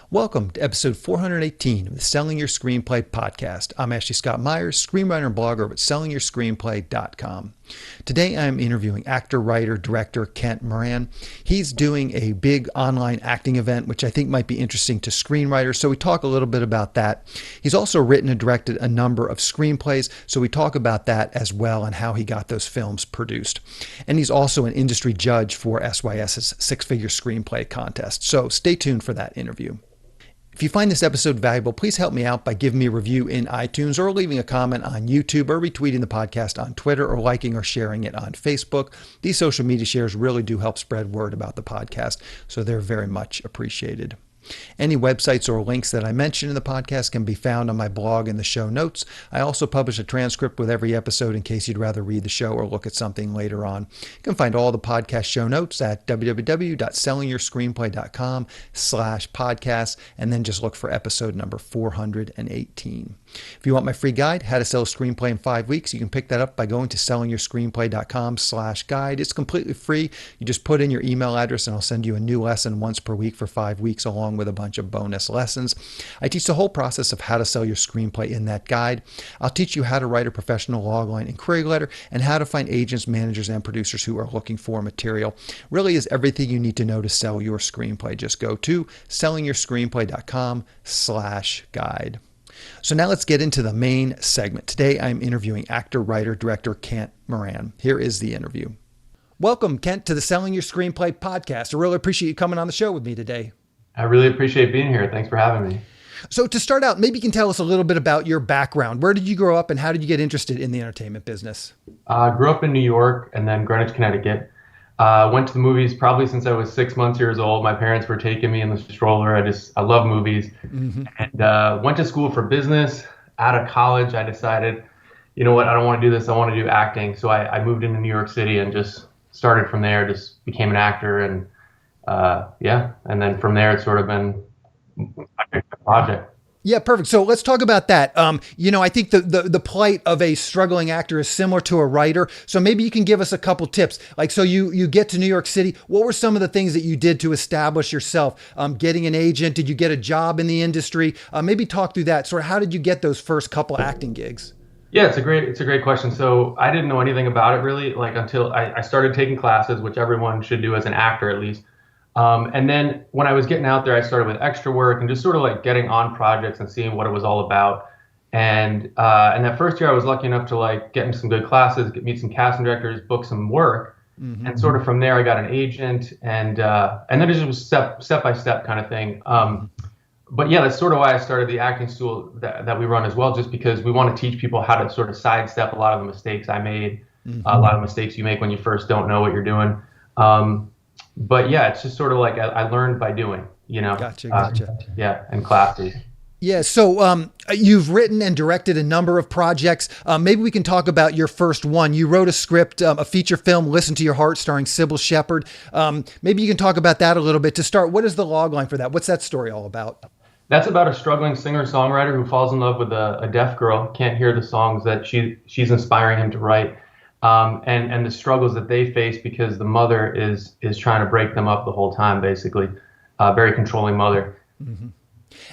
Welcome to episode 418 of the Selling Your Screenplay podcast. I'm Ashley Scott Meyers, screenwriter and blogger at sellingyourscreenplay.com. Today I'm interviewing actor, writer, director Kent Moran. He's doing a big online acting event, which I think might be interesting to screenwriters, so we talk a little bit about that. He's also written and directed a number of screenplays, so we talk about that as well and how he got those films produced. And he's also an industry judge for SYS's six-figure screenplay contest, so stay tuned for that interview. If you find this episode valuable, please help me out by giving me a review in iTunes or leaving a comment on YouTube or retweeting the podcast on Twitter or liking or sharing it on Facebook. These social media shares really do help spread word about the podcast, so they're very much appreciated. Any websites or links that I mention in the podcast can be found on my blog in the show notes. I also publish a transcript with every episode in case you'd rather read the show or look at something later on. You can find all the podcast show notes at www.sellingyourscreenplay.com/podcast, and then just look for episode number 418. If you want my free guide, How to Sell a Screenplay in 5 Weeks, you can pick that up by going to sellingyourscreenplay.com/guide. It's completely free. You just put in your email address and I'll send you a new lesson once per week for 5 weeks along with a bunch of bonus lessons. I teach the whole process of how to sell your screenplay in that guide. I'll teach you how to write a professional logline and query letter and how to find agents, managers, and producers who are looking for material. Really is everything you need to know to sell your screenplay. Just go to sellingyourscreenplay.com/guide. So now let's get into the main segment. Today I'm interviewing actor, writer, director Kent Moran. Here is the interview. Welcome, Kent, to the Selling Your Screenplay podcast. I really appreciate you coming on the show with me today. I really appreciate being here. Thanks for having me. So to start out, maybe you can tell us a little bit about your background. Where did you grow up and how did you get interested in the entertainment business? I grew up in New York and then Greenwich, Connecticut. Went to the movies probably since I was 6 months old. My parents were taking me in the stroller. I love movies. And went to school for business. Out of college, I decided, you know what, I don't want to do this. I want to do acting. So I moved into New York City and just started from there, just became an actor. And and then from there, it's sort of been a project. Yeah, perfect. So let's talk about that. I think the plight of a struggling actor is similar to a writer. So maybe you can give us a couple tips. Like, so you get to New York City. What were some of the things that you did to establish yourself? Getting an agent? Did you get a job in the industry? Maybe talk through that. Sort of how did you get those first couple acting gigs? Yeah, it's a great question. So I didn't know anything about it really, like until I started taking classes, which everyone should do as an actor at least. And then when I was getting out there, I started with extra work and just sort of like getting on projects and seeing what it was all about. And that first year I was lucky enough to like get into some good classes, meet some casting directors, book some work. And sort of from there I got an agent and then it just was step by step kind of thing. But yeah, that's sort of why I started the acting school that we run as well, just because we want to teach people how to sort of sidestep a lot of the mistakes I made, a lot of mistakes you make when you first don't know what you're doing. But yeah, it's just sort of like I learned by doing, Gotcha. And classes. Yeah. So you've written and directed a number of projects. Maybe we can talk about your first one. You wrote a script, a feature film, Listen to Your Heart, starring Cybill Shepherd. Maybe you can talk about that a little bit. To start, what is the logline for that? What's that story all about? That's about a struggling singer-songwriter who falls in love with a deaf girl, can't hear the songs that she's inspiring him to write. And the struggles that they face because the mother is trying to break them up the whole time, basically. Very controlling mother.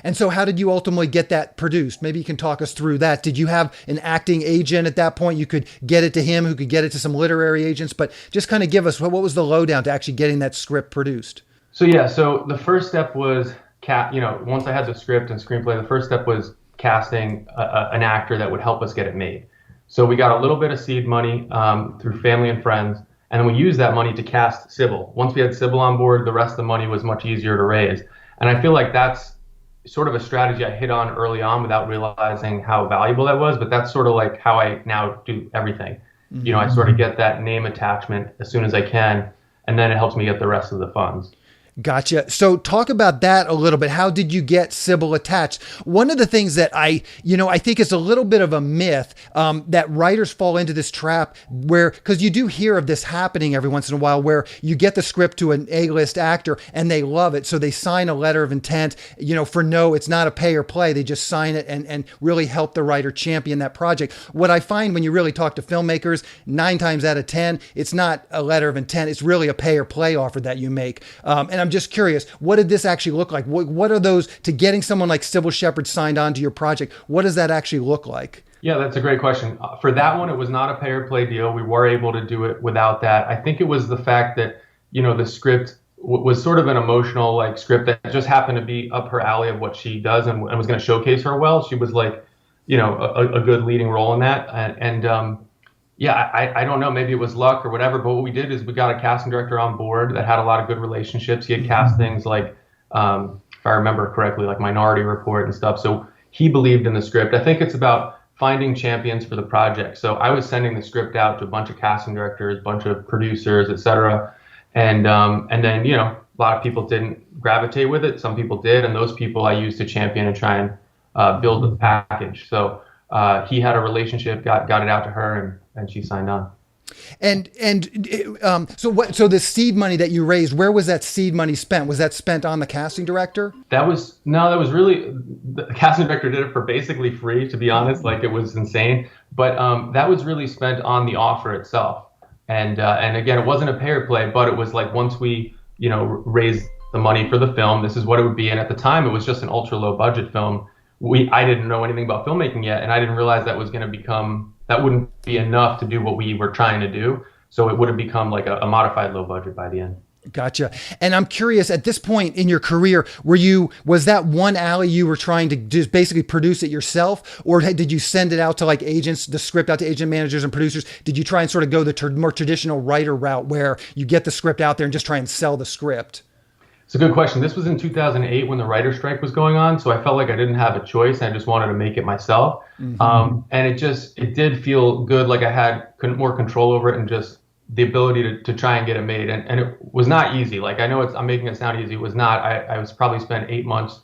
And so how did you ultimately get that produced? Maybe you can talk us through that. Did you have an acting agent at that point? You could get it to him, who could get it to some literary agents, but just kind of give us what was the lowdown to actually getting that script produced? So the first step was, once I had the script and screenplay, the first step was casting an actor that would help us get it made. So we got a little bit of seed money through family and friends, and then we used that money to cast Cybill. Once we had Cybill on board, the rest of the money was much easier to raise. And I feel like that's sort of a strategy I hit on early on without realizing how valuable that was, but that's sort of like how I now do everything. I sort of get that name attachment as soon as I can, and then it helps me get the rest of the funds. Gotcha. So talk about that a little bit. How did you get Cybill attached? One of the things that I think is a little bit of a myth, that writers fall into this trap where, because you do hear of this happening every once in a while, where you get the script to an A-list actor and they love it. So they sign a letter of intent, it's not a pay or play. They just sign it and really help the writer champion that project. What I find when you really talk to filmmakers, 9 times out of 10, it's not a letter of intent. It's really a pay or play offer that you make. And I'm just curious, what did this actually look like? What are those, to getting someone like Cybill Shepherd signed on to your project, what does that actually look like? Yeah, that's a great question. For that one, it was not a pay or play deal. We were able to do it without that. I think it was the fact that, the script was sort of an emotional like script that just happened to be up her alley of what she does and was going to showcase her well. She was like, a good leading role in that. Yeah, I don't know, maybe it was luck or whatever, but what we did is we got a casting director on board that had a lot of good relationships. He had cast things like, if I remember correctly, like Minority Report and stuff. So he believed in the script. I think it's about finding champions for the project. So I was sending the script out to a bunch of casting directors, a bunch of producers, et cetera. And then, a lot of people didn't gravitate with it. Some people did. And those people I used to champion and try and build the package. So he had a relationship, got it out to her, and she signed on. So the seed money that you raised, where was that seed money spent? Was that spent on the casting director? That was really, the casting director did it for basically free, to be honest. Like, it was insane. But that was really spent on the offer itself. And again, it wasn't a pay or play, but it was like, once we, raised the money for the film, this is what it would be. And at the time, it was just an ultra low budget film. I didn't know anything about filmmaking yet, and I didn't realize that wouldn't be enough to do what we were trying to do. So it would have become like a modified low budget by the end. Gotcha. And I'm curious, at this point in your career, was that one alley you were trying to just basically produce it yourself? Or did you send it out to like agents, the script out to agent managers and producers? Did you try and sort of go the more traditional writer route where you get the script out there and just try and sell the script? It's a good question. This was in 2008 when the writer's strike was going on. So I felt like I didn't have a choice. I just wanted to make it myself. And it did feel good. Like I had more control over it and just the ability to try and get it made. And it was not easy. Like, I know I'm making it sound easy. It was not. I was probably spent 8 months,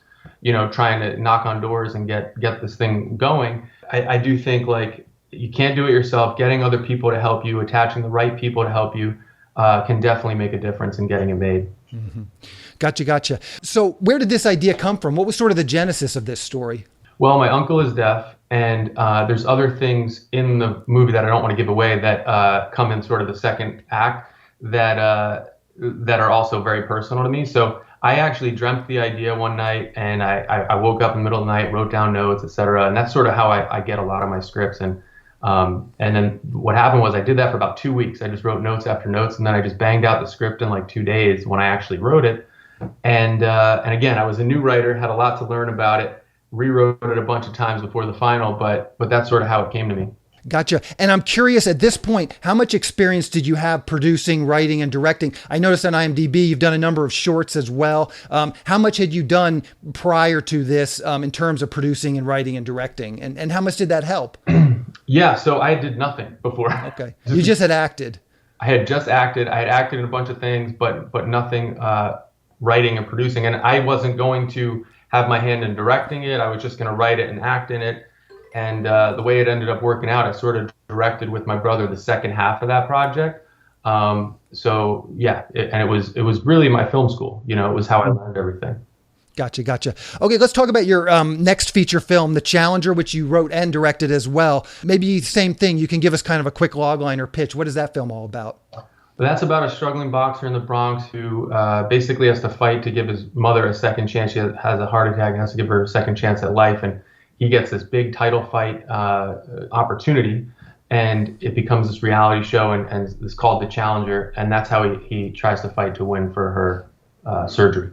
trying to knock on doors and get this thing going. I do think like you can't do it yourself. Getting other people to help you, attaching the right people to help you can definitely make a difference in getting it made. Mm-hmm. Gotcha. So where did this idea come from? What was sort of the genesis of this story? Well, my uncle is deaf, and there's other things in the movie that I don't want to give away that come in sort of the second act that are also very personal to me. So I actually dreamt the idea one night, and I woke up in the middle of the night, wrote down notes, etc. And that's sort of how I get a lot of my scripts. And then what happened was I did that for about 2 weeks. I just wrote notes after notes, and then I just banged out the script in like 2 days when I actually wrote it. And again, I was a new writer, had a lot to learn about it, rewrote it a bunch of times before the final, but that's sort of how it came to me. Gotcha. And I'm curious, at this point, how much experience did you have producing, writing, and directing? I noticed on IMDb you've done a number of shorts as well. How much had you done prior to this in terms of producing and writing and directing? And how much did that help? Yeah, so I did nothing before. Okay. You just had acted. I had just acted. I had acted in a bunch of things, but nothing writing and producing. And I wasn't going to have my hand in directing it. I was just going to write it and act in it. And the way it ended up working out, I sort of directed with my brother the second half of that project. So yeah, it was really my film school. It was how I learned everything. Gotcha. Okay, let's talk about your next feature film, The Challenger, which you wrote and directed as well. Maybe same thing. You can give us kind of a quick logline or pitch. What is that film all about? That's about a struggling boxer in the Bronx who basically has to fight to give his mother a second chance. She has a heart attack and has to give her a second chance at life. And he gets this big title fight opportunity, and it becomes this reality show, and it's called The Challenger. And that's how he tries to fight to win for her surgery.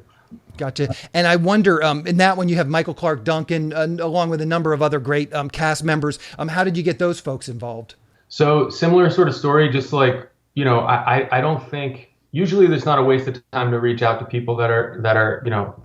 Gotcha. And I wonder, in that one, you have Michael Clark Duncan, along with a number of other great cast members. How did you get those folks involved? So similar sort of story, just like, I don't think, usually there's not a waste of time to reach out to people that are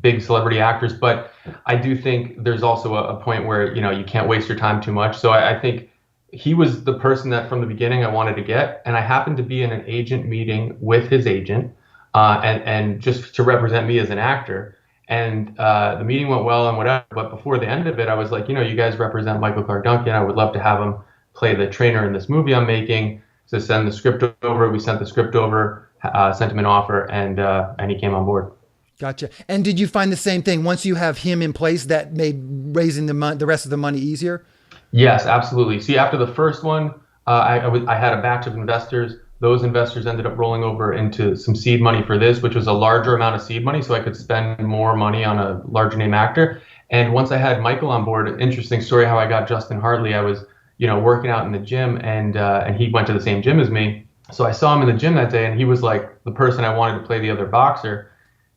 big celebrity actors, but I do think there's also a point where, you can't waste your time too much. So I think he was the person that from the beginning I wanted to get, and I happened to be in an agent meeting with his agent, and just to represent me as an actor. And the meeting went well and whatever, but before the end of it, I was like, you guys represent Michael Clark Duncan. I would love to have him play the trainer in this movie I'm making. So send the script over. We sent the script over, sent him an offer, and he came on board. Gotcha. And did you find the same thing once you have him in place that made raising the rest of the money easier? Yes, absolutely. See, after the first one, I had a batch of investors. those investors ended up rolling over into some seed money for this, which was a larger amount of seed money, so I could spend more money on a larger name actor. And once I had Michael on board, interesting story how I got Justin Hartley. I was, working out in the gym, and he went to the same gym as me. So I saw him in the gym that day, and he was like the person I wanted to play the other boxer.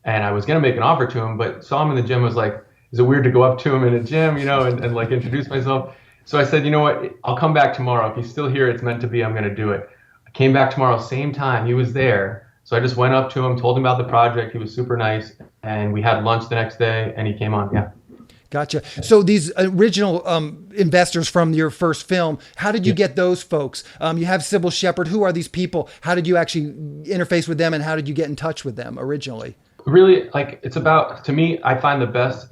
And I was gonna make an offer to him, but saw him in the gym, was like, is it weird to go up to him in a gym, and like introduce myself? So I said, you know what, I'll come back tomorrow. If he's still here, it's meant to be, I'm gonna do it. I came back tomorrow, same time, he was there. So I just went up to him, told him about the project. He was super nice, and we had lunch the next day, and he came on. Yeah. Gotcha. So these original investors from your first film, how did you get those folks? You have Cybill Shepherd. Who are these people? How did you actually interface with them, and how did you get in touch with them originally? Really, like, it's about, to me, I find the best,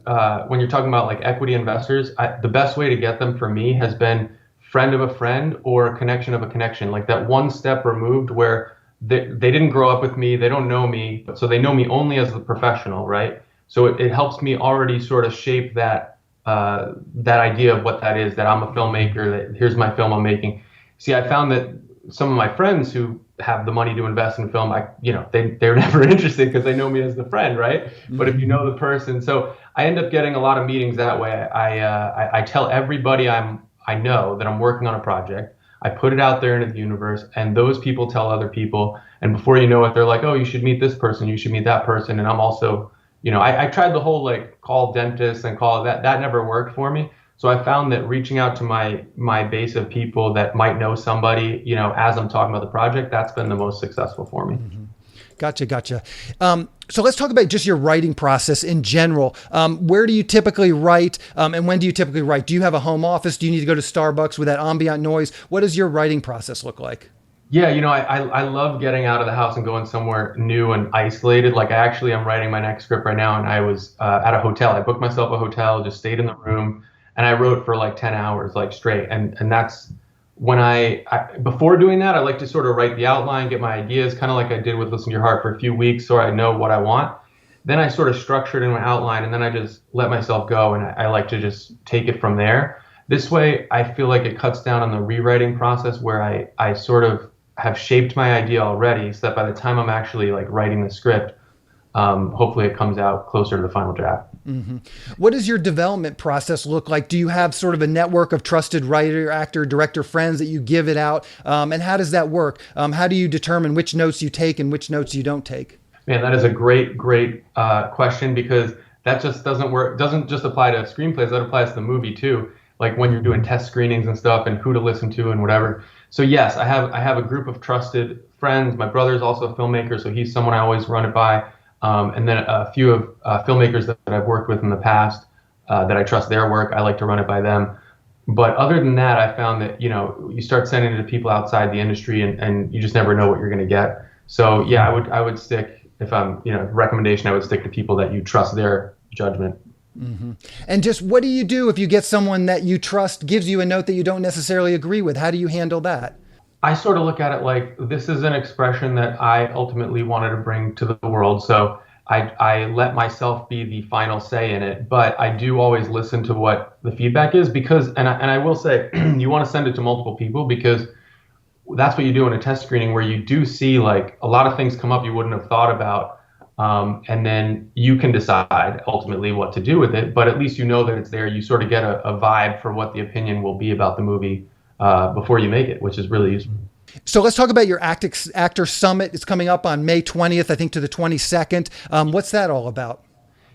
when you're talking about like equity investors, the best way to get them for me has been friend of a friend or connection of a connection, like that one step removed where they didn't grow up with me, they don't know me, so they know me only as the professional, right? So it helps me already sort of shape that idea of what that is, that I'm a filmmaker, that here's my film I'm making. See, I found that some of my friends who have the money to invest in film, they're never interested because they know me as the friend, right? Mm-hmm. But if you know the person, so I end up getting a lot of meetings that way. I tell everybody I know that I'm working on a project. I put it out there into the universe, and those people tell other people. And before you know it, they're like, oh, you should meet this person, you should meet that person. And I'm also, I tried the whole like call dentists and call that never worked for me. So I found that reaching out to my base of people that might know somebody, as I'm talking about the project, that's been the most successful for me. Mm-hmm. Gotcha. So let's talk about just your writing process in general. Where do you typically write, and when do you typically write? Do you have a home office? Do you need to go to Starbucks with that ambient noise? What does your writing process look like? Yeah, I love getting out of the house and going somewhere new and isolated. Like, I'm writing my next script right now, and I was at a hotel. I booked myself a hotel, just stayed in the room, and I wrote for like 10 hours, like straight. And that's when before doing that, I like to sort of write the outline, get my ideas, kind of like I did with Listen to Your Heart, for a few weeks so I know what I want. Then I sort of structure it in my outline, and then I just let myself go, and I like to just take it from there. This way, I feel like it cuts down on the rewriting process, where I sort of have shaped my idea already, so that by the time I'm actually like writing the script, hopefully it comes out closer to the final draft. Mm-hmm. What does your development process look like? Do you have sort of a network of trusted writer, actor, director friends that you give it out? And how does that work? How do you determine which notes you take and which notes you don't take? Man, that is a great question, because that just doesn't work. It doesn't just apply to screenplays. That applies to the movie too. Like when you're doing test screenings and stuff, and who to listen to and whatever. So yes, I have a group of trusted friends. My brother's also a filmmaker, so he's someone I always run it by. And then a few of filmmakers that I've worked with in the past that I trust their work, I like to run it by them. But other than that, I found that, you start sending it to people outside the industry, and you just never know what you're going to get. So yeah, I would stick, if I'm, recommendation, I would stick to people that you trust their judgment. Mm-hmm. And just what do you do if you get someone that you trust gives you a note that you don't necessarily agree with? How do you handle that? I sort of look at it like, this is an expression that I ultimately wanted to bring to the world. So I let myself be the final say in it, but I do always listen to what the feedback is, because, and I will say, you want to send it to multiple people, because that's what you do in a test screening, where you do see like a lot of things come up you wouldn't have thought about. And then you can decide ultimately what to do with it, but at least you know that it's there. You sort of get a vibe for what the opinion will be about the movie before you make it, which is really useful. So let's talk about your Actor Summit. It's coming up on May 20th, I think, to the 22nd. What's that all about?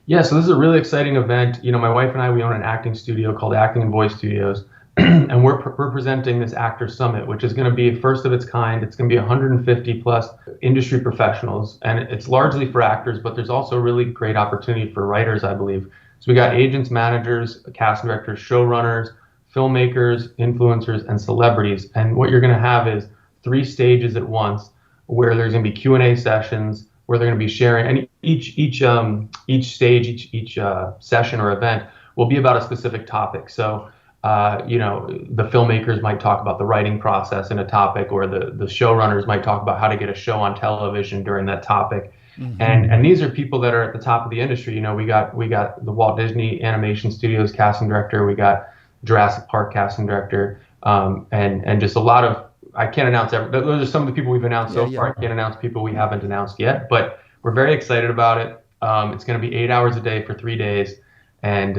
Yeah, so this is a really exciting event. My wife and I, we own an acting studio called Acting and Voice Studios, and we're presenting this Actor Summit, which is going to be first of its kind. It's going to be 150 plus industry professionals, and it's largely for actors, but there's also a really great opportunity for writers, I believe. So we got agents, managers, casting directors, showrunners, filmmakers, influencers, and celebrities. And what you're going to have is 3 stages at once, where there's going to be Q&A sessions, where they're going to be sharing, and each stage, each session or event will be about a specific topic. So the filmmakers might talk about the writing process in a topic, or the showrunners might talk about how to get a show on television during that topic. Mm-hmm. And these are people that are at the top of the industry. We got the Walt Disney Animation Studios casting director, we got Jurassic Park casting director, and just a lot of I can't announce those are some of the people we've announced so far. I can't announce people we haven't announced yet, but we're very excited about it. It's going to be 8 hours a day for 3 days, and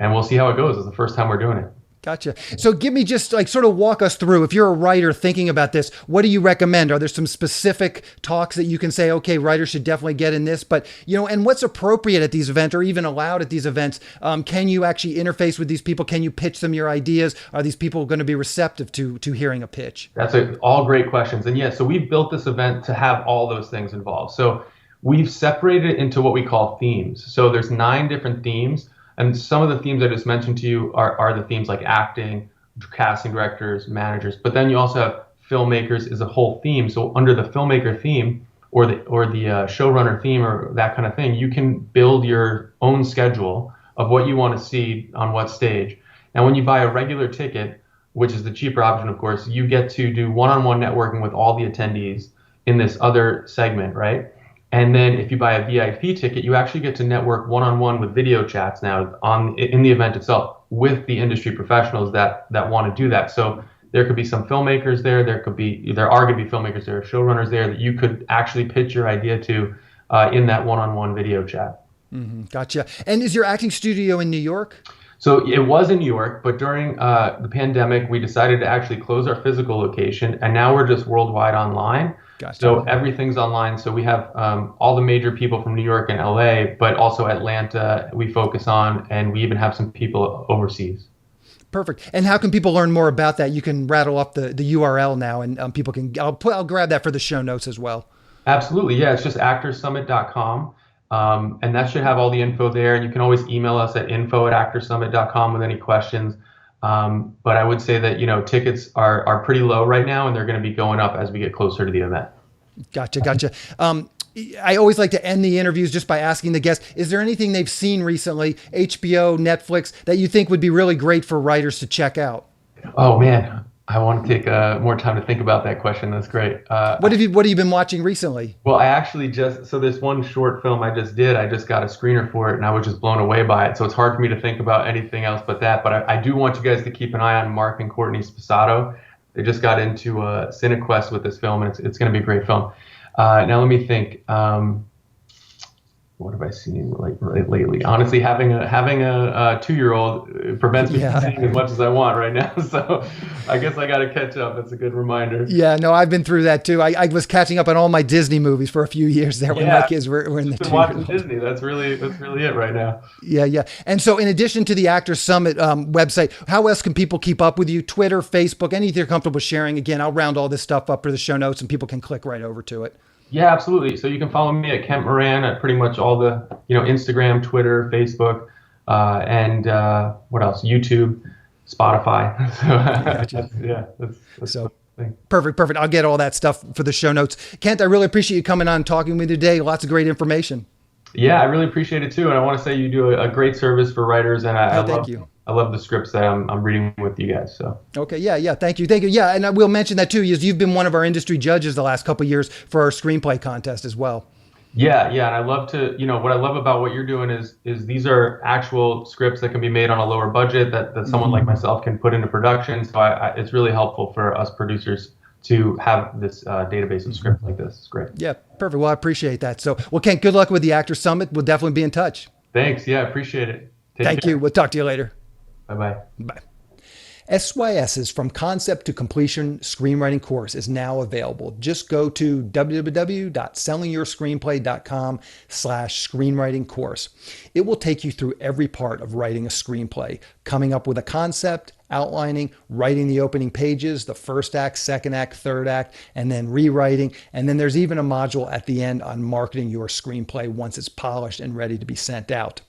we'll see how it goes. It's the first time we're doing it. Gotcha. So give me just like sort of walk us through, if you're a writer thinking about this, what do you recommend? Are there some specific talks that you can say, okay, writers should definitely get in this, but and what's appropriate at these events or even allowed at these events? Can you actually interface with these people? Can you pitch them your ideas? Are these people going to be receptive to hearing a pitch? That's all great questions. And yeah, so we've built this event to have all those things involved. So we've separated it into what we call themes. So there's 9 different themes. And some of the themes I just mentioned to you are the themes like acting, casting directors, managers. But then you also have filmmakers is a whole theme. So under the filmmaker theme or the showrunner theme or that kind of thing, you can build your own schedule of what you want to see on what stage. And when you buy a regular ticket, which is the cheaper option, of course, you get to do one-on-one networking with all the attendees in this other segment, right? And then if you buy a VIP ticket, you actually get to network one-on-one with video chats now in the event itself with the industry professionals that want to do that. So there could be some filmmakers there. There are going to be filmmakers there, showrunners there that you could actually pitch your idea to in that one-on-one video chat. Mm-hmm. Gotcha. And is your acting studio in New York? So it was in New York, but during the pandemic, we decided to actually close our physical location, and now we're just worldwide online. Gotcha. So everything's online. So we have all the major people from New York and LA, but also Atlanta we focus on, and we even have some people overseas. Perfect. And how can people learn more about that? You can rattle up the URL now, and people can. I'll grab that for the show notes as well. Absolutely. Yeah, it's just actorsummit.com. And that should have all the info there. And you can always email us at info@actorsummit.com with any questions. But I would say that, tickets are pretty low right now, and they're going to be going up as we get closer to the event. Gotcha. I always like to end the interviews just by asking the guests, is there anything they've seen recently, HBO, Netflix, that you think would be really great for writers to check out? Oh, man. I want to take more time to think about that question. That's great. What have you been watching recently? Well, I actually so this one short film I just got a screener for it, and I was just blown away by it. So it's hard for me to think about anything else but that. But I do want you guys to keep an eye on Mark and Courtney Sposato. They just got into CineQuest with this film, and it's going to be a great film. Now let me think. What have I seen lately? Honestly, having a 2-year-old prevents me from seeing as much as I want right now. So I guess I got to catch up. That's a good reminder. Yeah, no, I've been through that too. I was catching up on all my Disney movies for a few years there when my kids were in the 2 watching Disney. That's really it right now. Yeah. And so in addition to the Actors Summit website, how else can people keep up with you? Twitter, Facebook, anything you're comfortable sharing? Again, I'll round all this stuff up for the show notes and people can click right over to it. Yeah, absolutely. So you can follow me at Kent Moran at pretty much all the, Instagram, Twitter, Facebook, and what else? YouTube, Spotify. So perfect. I'll get all that stuff for the show notes. Kent, I really appreciate you coming on and talking with me today. Lots of great information. Yeah, I really appreciate it too. And I want to say you do a great service for writers, and I love the scripts that I'm reading with you guys. So okay, yeah, thank you. Yeah, and I will mention that too. Is you've been one of our industry judges the last couple of years for our screenplay contest as well. Yeah, and I love to. What I love about what you're doing is these are actual scripts that can be made on a lower budget that someone like myself can put into production. So it's really helpful for us producers to have this database of scripts like this. It's great. Yeah, perfect. Well, I appreciate that. So, Kent, good luck with the Actors Summit. We'll definitely be in touch. Thanks. Yeah, I appreciate it. Thank you. We'll talk to you later. Bye-bye. Bye. SYS's From Concept to Completion Screenwriting course is now available. Just go to www.sellingyourscreenplay.com/screenwriting course. It will take you through every part of writing a screenplay, coming up with a concept, outlining, writing the opening pages, the first act, second act, third act, and then rewriting. And then there's even a module at the end on marketing your screenplay once it's polished and ready to be sent out.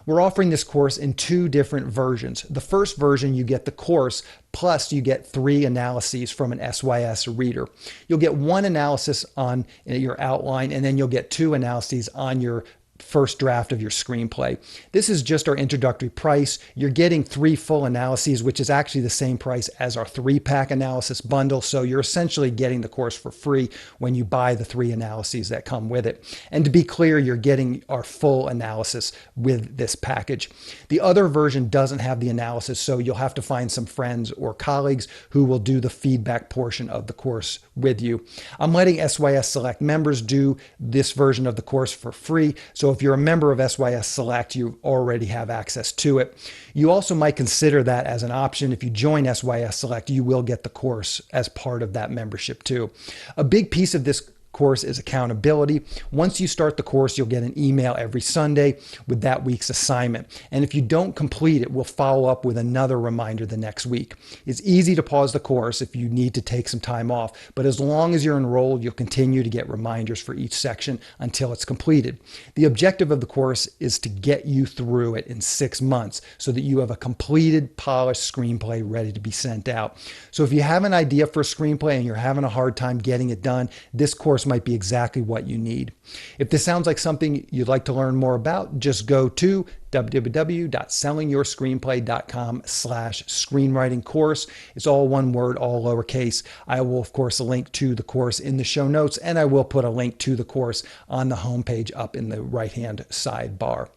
We're offering this course in 2 different versions. The first version, you get the course, plus you get 3 analyses from an SYS reader. You'll get 1 analysis on your outline, and then you'll get 2 analyses on your first draft of your screenplay. This is just our introductory price. You're getting 3 full analyses, which is actually the same price as our 3-pack analysis bundle. So you're essentially getting the course for free when you buy the 3 analyses that come with it. And to be clear, you're getting our full analysis with this package. The other version doesn't have the analysis, so you'll have to find some friends or colleagues who will do the feedback portion of the course with you. I'm letting SYS Select members do this version of the course for free. So if you're a member of SYS Select, you already have access to it. You also might consider that as an option. If you join SYS Select, you will get the course as part of that membership too. A big piece of this course is accountability. Once you start the course, you'll get an email every Sunday with that week's assignment. And if you don't complete it, we'll follow up with another reminder the next week. It's easy to pause the course if you need to take some time off, but as long as you're enrolled, you'll continue to get reminders for each section until it's completed. The objective of the course is to get you through it in 6 months so that you have a completed, polished screenplay ready to be sent out. So if you have an idea for a screenplay and you're having a hard time getting it done, this course might be exactly what you need. If this sounds like something you'd like to learn more about, just go to www.sellingyourscreenplay.com/screenwriting course. It's all one word, all lowercase. I will, of course, link to the course in the show notes, and I will put a link to the course on the homepage up in the right-hand sidebar.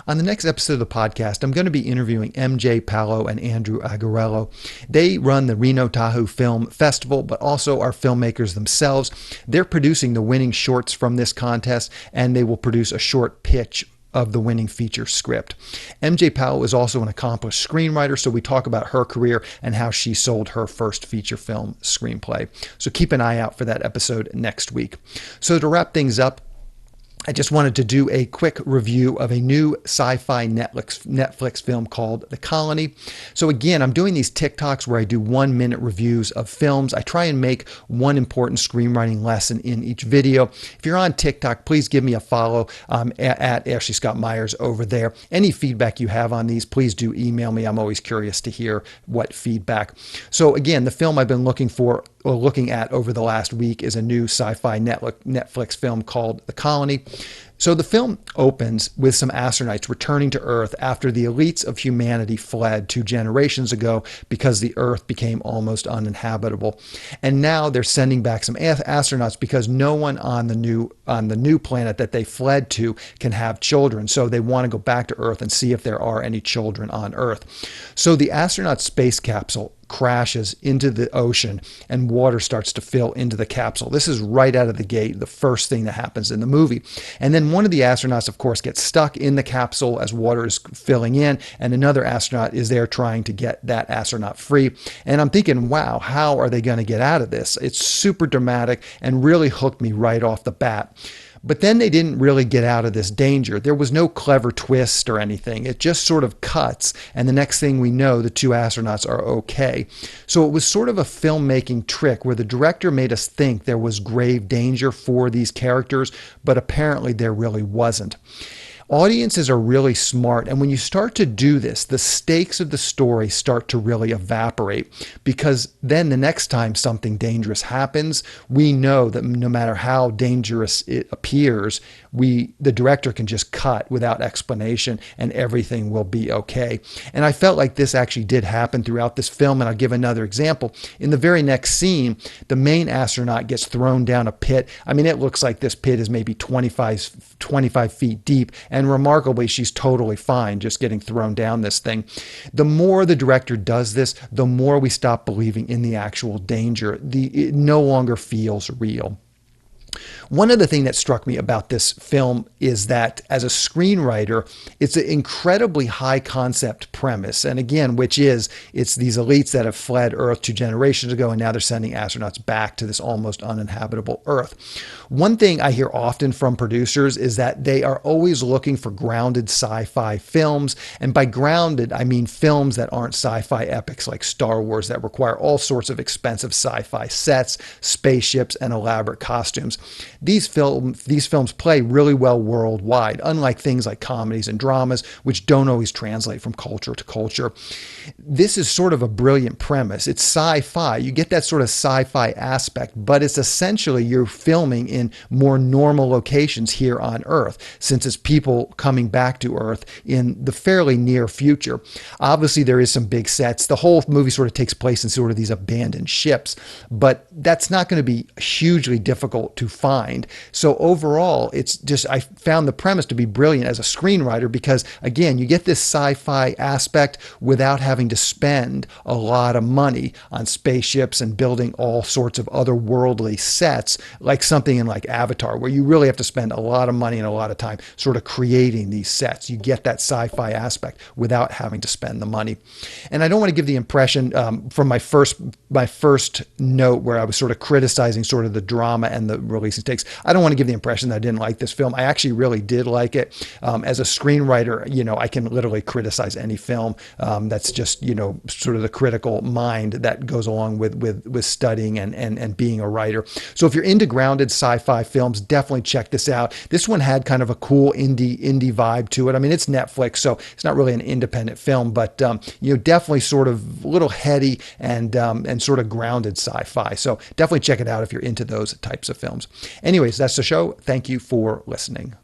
On the next episode of the podcast, I'm going to be interviewing MJ Palo and Andrew Agarello. They run the Reno Tahoe Film Festival, but also are filmmakers themselves. They're producing the winning shorts from this contest, and they will produce a short pitch of the winning feature script. MJ Powell is also an accomplished screenwriter, so we talk about her career and how she sold her first feature film screenplay. So keep an eye out for that episode next week. So to wrap things up, I just wanted to do a quick review of a new sci-fi Netflix film called The Colony. So again, I'm doing these TikToks where I do 1-minute reviews of films. I try and make one important screenwriting lesson in each video. If you're on TikTok, please give me a follow at Ashley Scott Meyers over there. Any feedback you have on these, please do email me. I'm always curious to hear what feedback. So again, the film I've been looking at over the last week is a new sci-fi Netflix film called The Colony. So the film opens with some astronauts returning to Earth after the elites of humanity fled 2 generations ago because the Earth became almost uninhabitable. And now they're sending back some astronauts because no one on the new planet that they fled to can have children. So they want to go back to Earth and see if there are any children on Earth. So the astronaut space capsule crashes into the ocean and water starts to fill into the capsule. This is right out of the gate, the first thing that happens in the movie. And then one of the astronauts, of course, gets stuck in the capsule as water is filling in, and another astronaut is there trying to get that astronaut free. And I'm thinking, wow, how are they going to get out of this? It's super dramatic and really hooked me right off the bat. But then they didn't really get out of this danger. There was no clever twist or anything. It just sort of cuts, and the next thing we know, the 2 astronauts are okay. So it was sort of a filmmaking trick where the director made us think there was grave danger for these characters, but apparently there really wasn't. Audiences are really smart, and when you start to do this, the stakes of the story start to really evaporate, because then the next time something dangerous happens, we know that no matter how dangerous it appears, the director can just cut without explanation and everything will be okay. And I felt like this actually did happen throughout this film, and I'll give another example. In the very next scene, the main astronaut gets thrown down a pit. I mean, it looks like this pit is maybe 25 feet deep, and remarkably, she's totally fine just getting thrown down this thing. The more the director does this, the more we stop believing in the actual danger. It no longer feels real. One other thing that struck me about this film is that as a screenwriter, it's an incredibly high concept premise. And again, it's these elites that have fled Earth 2 generations ago, and now they're sending astronauts back to this almost uninhabitable Earth. One thing I hear often from producers is that they are always looking for grounded sci-fi films. And by grounded, I mean films that aren't sci-fi epics like Star Wars that require all sorts of expensive sci-fi sets, spaceships, and elaborate costumes. these films play really well worldwide, unlike things like comedies and dramas, which don't always translate from culture to culture. This is sort of a brilliant premise. It's sci-fi. You get that sort of sci-fi aspect, but it's essentially you're filming in more normal locations here on Earth, since it's people coming back to Earth in the fairly near future. Obviously, there is some big sets. The whole movie sort of takes place in sort of these abandoned ships, but that's not going to be hugely difficult to find. So overall, it's just, I found the premise to be brilliant as a screenwriter because, again, you get this sci-fi aspect without having to spend a lot of money on spaceships and building all sorts of otherworldly sets, like something in like Avatar, where you really have to spend a lot of money and a lot of time sort of creating these sets. You get that sci-fi aspect without having to spend the money. And I don't want to give the impression from my first note where I was sort of criticizing sort of the drama and the releasing takes. I don't want to give the impression that I didn't like this film. I actually really did like it. As a screenwriter, I can literally criticize any film. That's just, sort of the critical mind that goes along with studying and being a writer. So if you're into grounded sci-fi films, definitely check this out. This one had kind of a cool indie vibe to it. I mean, it's Netflix, so it's not really an independent film, but definitely sort of a little heady and sort of grounded sci-fi. So definitely check it out if you're into those types of films. Anyways, that's the show. Thank you for listening.